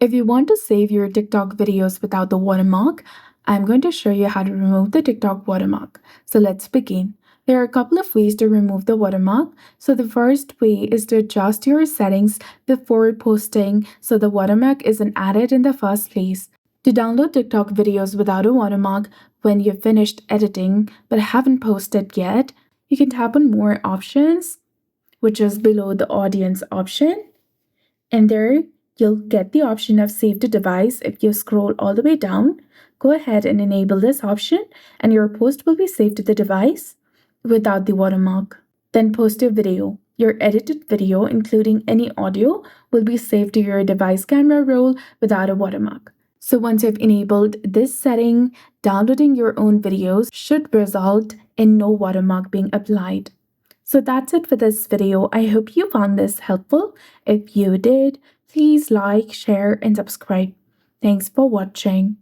If you want to save your TikTok videos without the watermark, I'm going to show you how to remove the TikTok watermark. So let's begin. There are a couple of ways to remove the watermark. So the first way is to adjust your settings before posting so the watermark isn't added in the first place. To download TikTok videos without a watermark when you've finished editing but haven't posted yet, you can tap on More Options, which is below the Audience option. And there you'll get the option of Save to Device. If you scroll all the way down, go ahead and enable this option and your post will be saved to the device without the watermark. Then post your video. Your edited video, including any audio, will be saved to your device camera roll without a watermark. So once you've enabled this setting, downloading your own videos should result in no watermark being applied. So that's it for this video. I hope you found this helpful. If you did, please like, share, and subscribe. Thanks for watching.